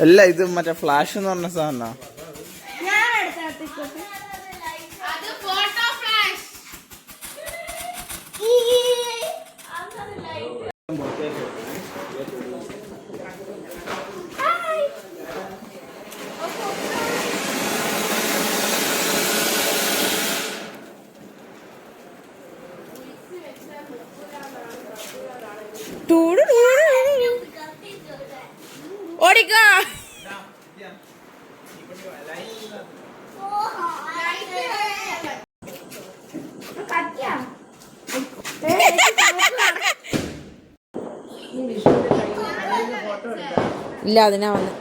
അല്ല ഇത് മറ്റേ ഫ്ലാഷ് എന്ന് പറഞ്ഞ സാധനം. ഓടിക്ക ഇല്ല അതിനാ വന്ന്.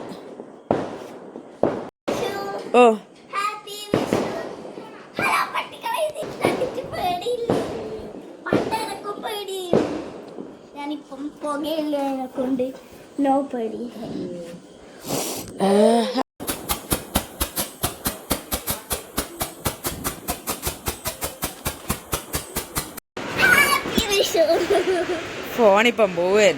ഓ ഞാനിപ്പം പുകയില്ല കൊണ്ട് നോ പേടി. ഫോണിപ്പം പോവേ.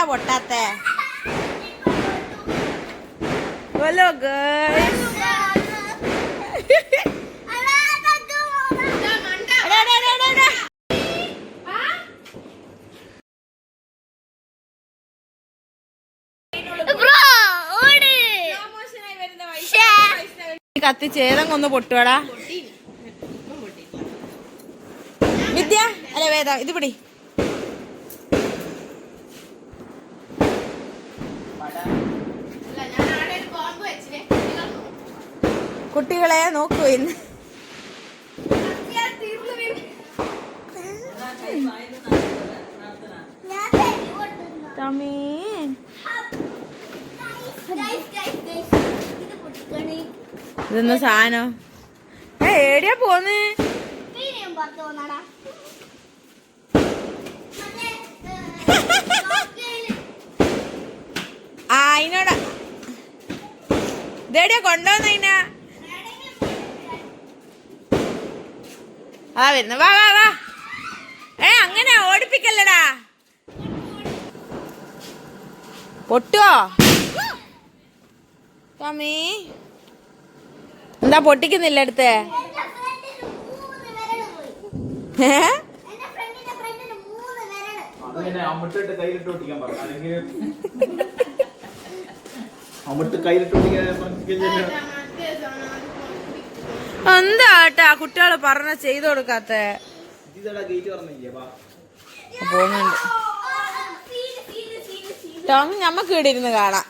പൊട്ടാത്തെ ഹലോ ഗൈസ്. കത്തിച്ച് ഏതങ്ങൊന്ന് പൊട്ടുവാടാ വിദ്യ. അല്ല വേദ ഇത് പിടി. കുട്ടികളെ നോക്കൂ ഇന്ന്. ഇതെന്ന സാധനം ഏടിയാ പോന്ന്? ആ അതിനോടാ ഇതേടിയാ കൊണ്ടുവന്നതിനാ. ആ വരുന്ന വാ വാ വാ. അങ്ങനെ ഓടിപ്പിക്കല്ലടാ. പൊട്ടുവോ ടോമി? എന്താ പൊട്ടിക്കുന്നില്ല അടുത്ത്? എന്താട്ടാ കുട്ടികള് പറഞ്ഞ ചെയ്തു കൊടുക്കാത്ത പോകുന്നുണ്ട്. ടോമി ഞമ്മക്ക് ഇവിടെ ഇരുന്ന് കാണാം.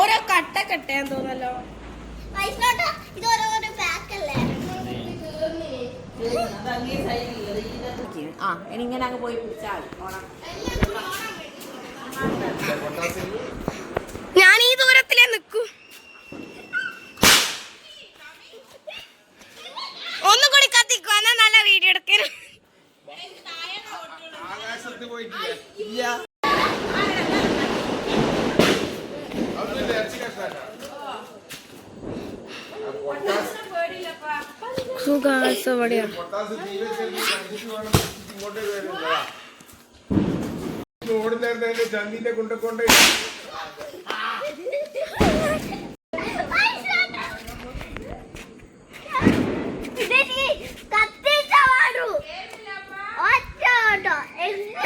ഓരോ കട്ട കെട്ടാൻ തോന്നല്ലോ. ഇത് ഓരോരോ പാക്കല്ലേ. ആ ഇങ്ങനെ അങ്ങ് പോയി പിടിച്ചാൽ ഞാൻ ഈ ദൂരത്തിലേ നിൽക്കൂ. ഒന്നും കൂടി കത്തിക്കോ എന്നാ നല്ല വീഡിയോ എടുക്കണം. ചന്ദിന്റെ കൊണ്ടക്കൊണ്ട്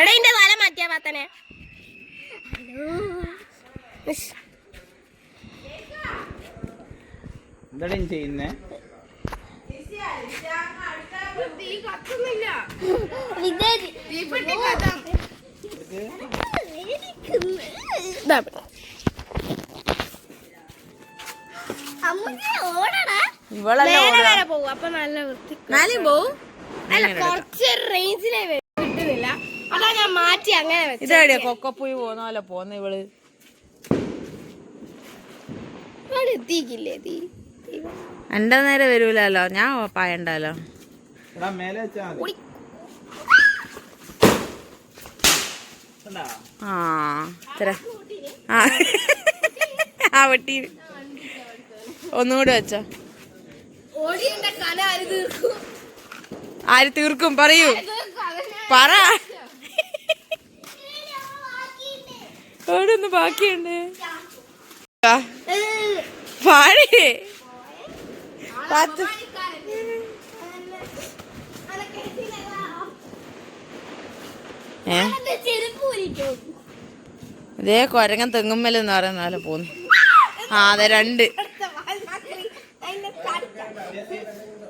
എടേ തല മാറ്റിയാ പാത്തനെ. എന്താ ചെയ്യുന്നേ? ഇവളല്ലേ പോവും അപ്പൊ നല്ല വൃത്തി നാലും പോവും. അല്ല കുറച്ച് റേഞ്ചിലേ കിട്ടുന്നില്ല. അതാ ഞാൻ മാറ്റി അങ്ങനെ വെച്ചത്. ഇതെവിടെയാ കൊക്കപ്പുയി പോന്ന പോലെ പോന്ന ഇവള്. അവിടെ എത്തിക്കില്ലേ തീ എന്റെ നേരെ വരൂലല്ലോ, ഞാൻ പായണ്ടല്ലോ. മേലെ വെച്ചാ മതി. ആ ആ വെട്ടി ഒന്നുകൂടി വെച്ചോ. ആര് തീർക്കും പറയൂ, പറ. അവിടെ ഒന്ന് ബാക്കിയുണ്ട്. പാടി പത്ത്. ഇതേ കൊരങ്ങൻ തെങ്ങുമ്മലെന്ന് പറയുന്നാല് പോന്നു. ആ അതെ, 2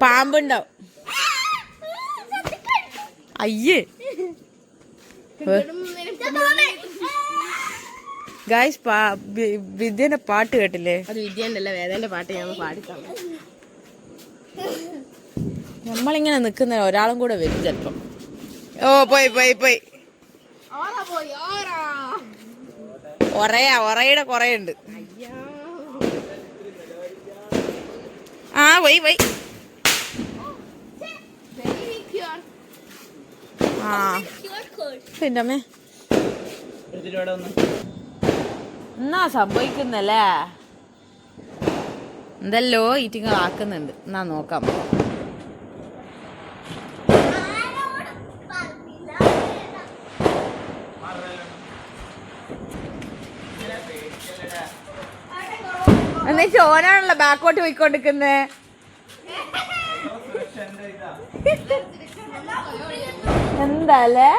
പാമ്പുണ്ടാവും. അയ്യേ ഗായ്സ്, വിദ്യന്റെ പാട്ട് കേട്ടില്ലേ? അത് വിദ്യന്റെ അല്ല, വേദന്റെ പാട്ട് ഞാൻ പാടിക്കാം. നമ്മളിങ്ങനെ നിക്കുന്ന ഒരാളും കൂടെ വരും ചെലപ്പം. ഓ പോയി പോയി പോയി. ഒറയുടെ കൊറയുണ്ട്. ആ പോയി പോയി. ആ പിന്നെ അമ്മേ എന്നാ സംഭവിക്കുന്നല്ലേ, എന്തല്ലോ ഈറ്റിങ്ങൾ ആക്കുന്നുണ്ട്. എന്നാ നോക്കാം. എന്നാ ചോനാണല്ലോ ബാക്കോട്ട് പോയിക്കൊണ്ടിരിക്കുന്നേ. എന്താല്ലേ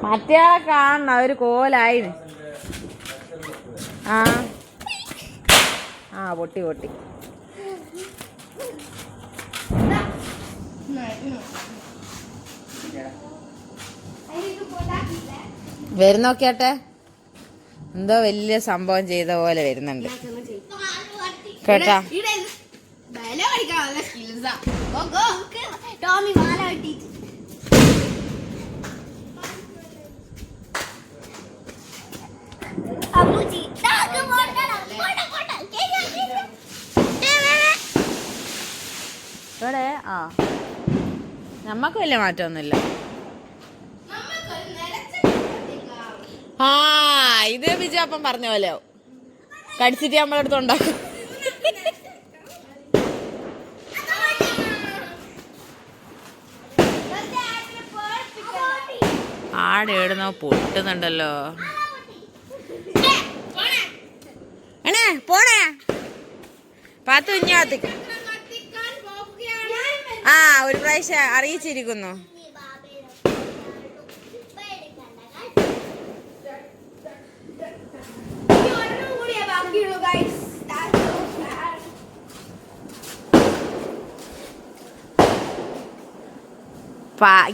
മറ്റേ കാണണം, ഒരു കോലായി. ആ ആ പൊട്ടി പൊട്ടി. വരുന്നോക്കിയാട്ടെ, എന്തോ വലിയ സംഭവം ചെയ്ത പോലെ വരുന്നുണ്ട് കേട്ടാ. ഇവിടെ ആ നമ്മക്ക് വലിയ മാറ്റമൊന്നുമില്ല. ആ ഇത് ബിജാപ്പം പറഞ്ഞ പോലെ കടിച്ചിട്ട് നമ്മളടുത്ത് ഉണ്ടാക്കും. ആടെ എവിടുന്നോ പൊട്ടുന്നുണ്ടല്ലോ. പോണേ പാത്തു കുഞ്ഞാത്തി. ആ ഒരു പ്രാവശ്യം അറിയിച്ചിരിക്കുന്നു.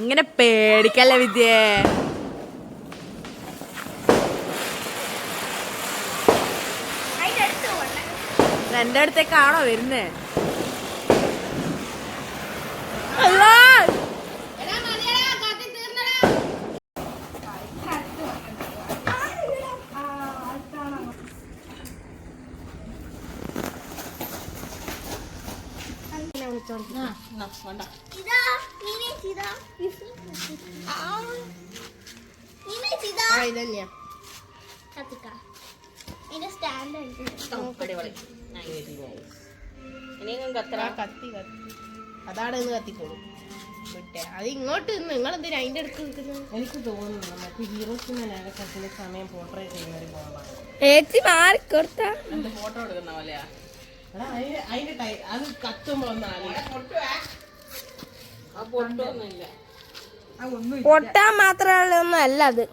ഇങ്ങനെ പേടിക്കല്ലേ വിദ്യേ. എന്റെ അടുത്തേക്കാണോ വരുന്നേ? അതാണ് കത്തിക്കോളും വിട്ടെ. അത് ഇങ്ങോട്ട് നിങ്ങൾ എന്തിനാ അതിന്റെ അടുത്ത് നിൽക്കുന്നത്? എനിക്ക് തോന്നുന്നു മറ്റേ ഹീറോസിന്റെ സമയം പോർട്രേറ്റ് ചെയ്യുന്ന ഒരു ബോംബാണ്. ഏച്ചി മാറിക്കൊടുത്ത ഫോട്ടോ എടുക്കുന്ന പോലെയാ. അതിന്റെ അത് കത്തുമ്പോഴൊന്നും പൊട്ടാൻ മാത്രമുള്ള ഒന്നും അല്ല അത്.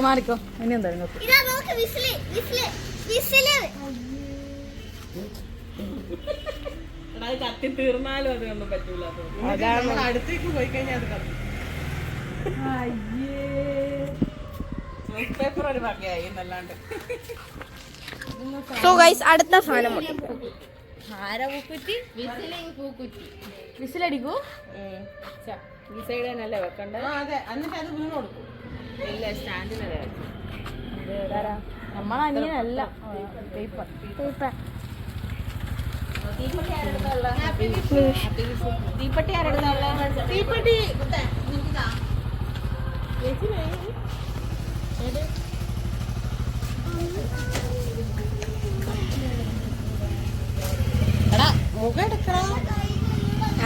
മാറിക്കോ ഇനി എന്താ കത്തി തീർന്നാലും അതൊന്നും പറ്റൂല. അടുത്തേക്ക് പോയി കഴിഞ്ഞാൽ അത് കത്തി. പേപ്പർ ഒരു വകയായി എന്നല്ലാണ്ട്. സോ ഗൈസ് അടുത്ത സാധനം ആരാ പൂക്കുറ്റി? വിസിലടിക്കൂ? ഈ സൈഡ് തന്നെയല്ലേ വെക്കണ്ടേ? അതെ, എന്നിട്ട് അത് വീണ് കൊടുക്കും. ഇല്ല, സ്റ്റാൻഡിനല്ലേ നമ്മളങ്ങനെയല്ല. പേപ്പർ തീപ്പെട്ടി ആരെടുത്താ? തീപ്പെട്ടി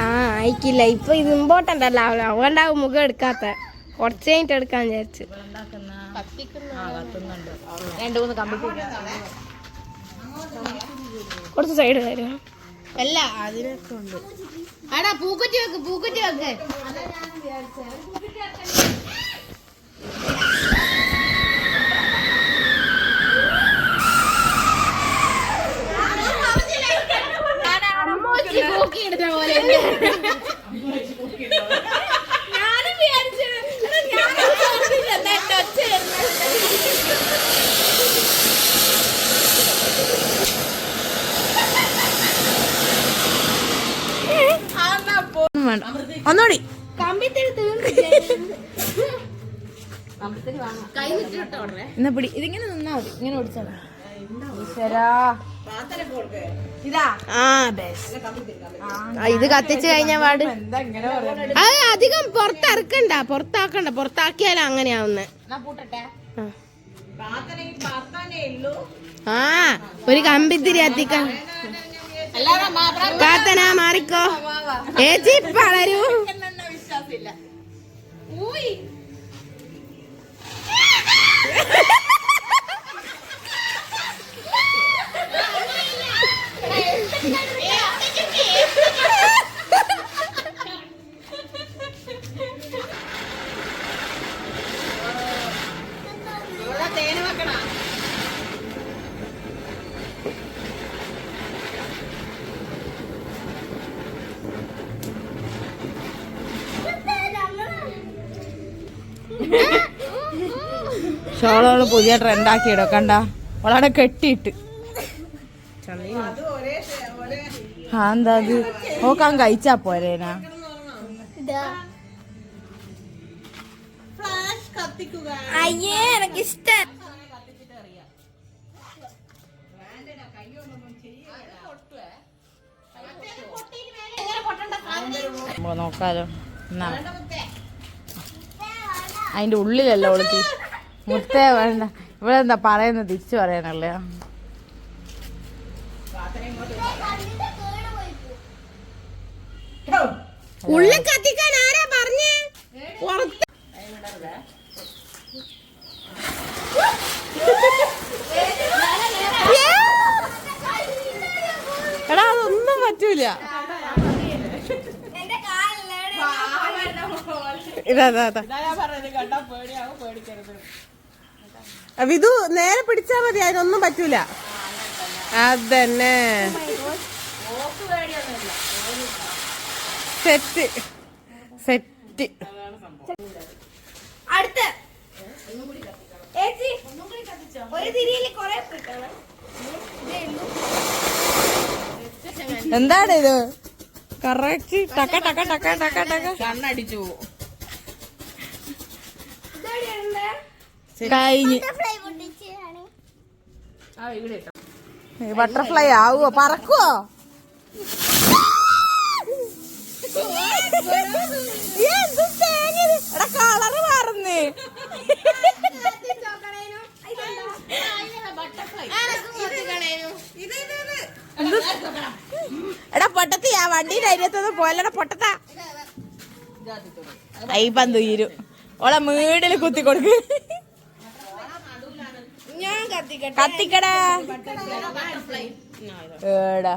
ആ അയക്കില്ല. ഇപ്പൊ ഇത് ഇമ്പോർട്ടന്റ് അല്ല, അതുകൊണ്ടാവും മുഖം എടുക്കാത്ത. കുറച്ച് കഴിഞ്ഞിട്ട് എടുക്കാൻ വിചാരിച്ചു. രണ്ട് മൂന്ന് കമ്പിട്ട് കുറച്ച് സൈഡ് തരും. അല്ല, അതിനൊക്കെ ഉണ്ട്. ആടാ പൂക്കുറ്റി വെക്ക്, പൂക്കുറ്റി വെക്ക്. എടുത്ത പോലെ ഒന്നോടി എന്നാ പിടി. ഇതിങ്ങനെ നിന്നാ മതി, ഇങ്ങനെ ഓടിച്ചാ മതി. ഇത് കത്തിച്ചു കഴിഞ്ഞ പാട് അത് അധികം പുറത്തിറക്കണ്ട, പുറത്താക്കണ്ട. പുറത്താക്കിയാലും അങ്ങനെയാവുന്നേ. ആ ഒരു കമ്പിത്തിരി കത്തിക്കാൻ. പ്രാർത്ഥന മാറിക്കോ ഏച്ചി, വളരൂ. ഷോളോള് പുതിയ ട്രെൻഡാക്കിയിടോ, കണ്ട അവളവിടെ കെട്ടിയിട്ട്. എന്താ അത് നോക്കാൻ കഴിച്ചാ പോരേനാ? അയ്യേ എനിക്ക് ഇഷ്ടം. നോക്കാലോ. എന്നാ അതിന്റെ ഉള്ളിലല്ല ഒളുത്തി മുത്തേ വേണ്ട. ഇവിടെ എന്താ പറയുന്നത്? തിരിച്ചു പറയാനല്ലേ. ഉള്ളിൽ കത്തിക്കാൻ ആരാ പറഞ്ഞേ? എടാ അതൊന്നും പറ്റൂല. വിധു നേരെ പിടിച്ചാ മതി, അതിനൊന്നും പറ്റൂല. അതന്നെ സെറ്റ് സെറ്റ്. അടുത്ത ഒരു തിരിയില് കൊറേ എന്താണ് ഇത്? കറക്റ്റ് ടക്ക ടക്ക ടക്ക ടക്ക ടക്ക കണ്ണടിച്ചു കഴിഞ്ഞ്. ബട്ടർഫ്ലൈ ആവുമോ? പറക്കുവോ? എടാ കളറ് മാറുന്നേ. എടാ പൊട്ടത്തി ആ വണ്ടീന്റെ അരിയത്തൊന്ന് പോലടാ പൊട്ടത്താ. അയ്യപ്പം തുയിരും. ഓളെ വീടില് കുത്തി കൊടുക്ക്. കത്തിക്കടാ. ഏടാ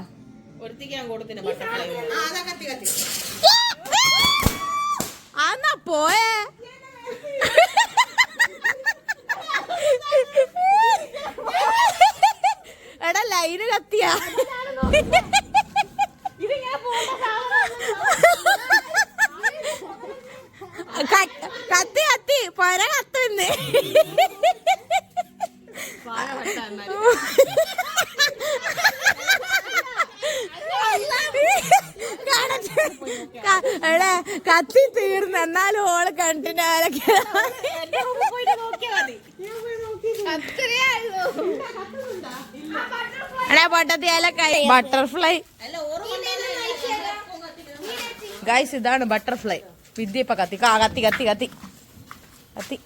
ആന്നാ പോയേ. ലൈന് കത്തിയാ കത്തി കത്തി പൊര കത്തുന്നേ എടേ കത്തി തീർന്ന് എന്നാലും ഓള് കണ്ടിട്ട് ബട്ടർഫ്ലൈ ഗൈസ് ഇതാണ് ബട്ടർഫ്ലൈ വിദ്യ ഇപ്പൊ കത്തി കത്തി കത്തി കത്തി കത്തി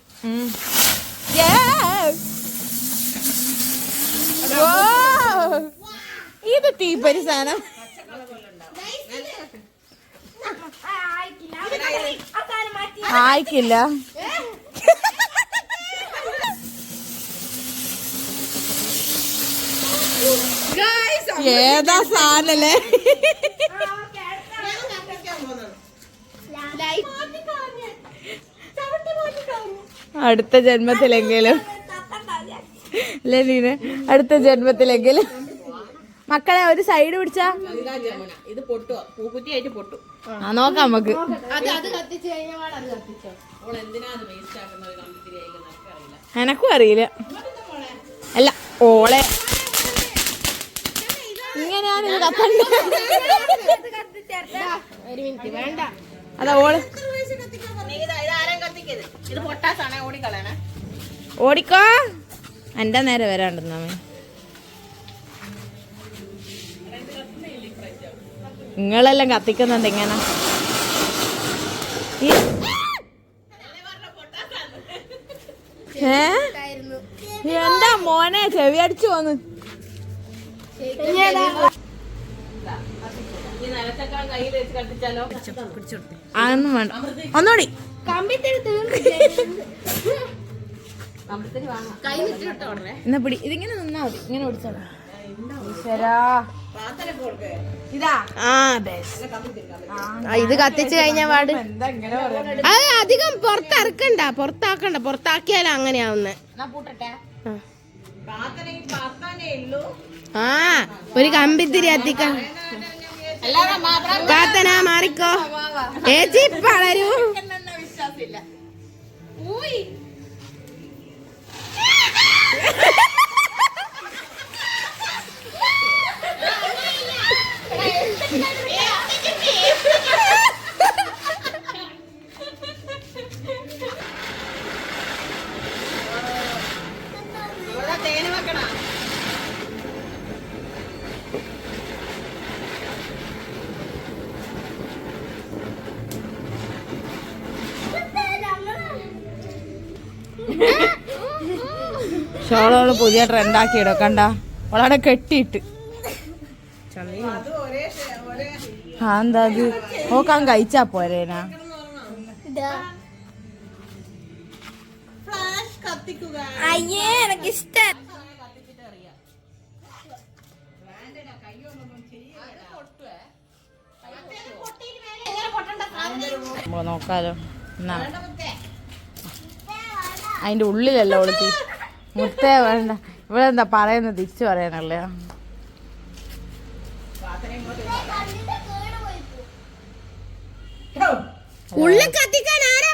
ഇത് തീപ്പരി സാധനം ആയിക്കില്ല ഏതാ സാധനല്ലേ അടുത്ത ജന്മത്തിലെങ്കിലും അല്ലേ നീന് അടുത്ത ജന്മത്തിലെങ്കിലും മക്കളെ ഒരു സൈഡ് പിടിച്ചാ ഇത് പൊട്ടുക പൂക്കുറ്റിയായിട്ട് പൊട്ടും ആ നോക്കാം നമുക്ക് എനക്കും അറിയില്ല അല്ല ഓളെ ഇങ്ങനെയാണ് ഇത് കത്തണ്ട അതാ ഓള് ഓടിക്കോ എന്റെ നേരെ വരാണ്ടെന്നാമേ നിങ്ങളെല്ലാം കത്തിക്കുന്നുണ്ട് ഇങ്ങനെ എന്താ മോനെ ചെവി അടിച്ചു പോന്ന് അതൊന്നും വേണ്ട ഒന്നുകൂടി എന്നാ പിടി ഇതിങ്ങനെ നിന്നാ മതി ഇങ്ങനെ ഓടിച്ചോളാം ഇത് കത്തിച്ചു കഴിഞ്ഞ പാട് അത് അധികം പുറത്തിറക്കണ്ട പുറത്താക്കിയാലും അങ്ങനെയാവുന്നേ ആ ഒരു കമ്പിത്തിരി കത്തിക്കാം പ്രാർത്ഥന മാറിക്കോ ഏച്ചി വളരൂ ഷോളോള് പുതിയ ട്രെൻഡാക്കിയിടോ കണ്ട അവളവിടെ കെട്ടിയിട്ട് ആ എന്താ അത് നോക്കാൻ കഴിച്ചാ പോരേനാ അയ്യേ എനിക്ക് ഇഷ്ടം നോക്കാലോ എന്നാ അതിന്റെ ഉള്ളിലല്ല ഒളുത്തി മുത്തേ വേണ്ട ഇവിടെ എന്താ പറയുന്നത് തിരിച്ചു പറയാനല്ലേ ഉള്ളിൽ കത്തിക്കാൻ ആരാ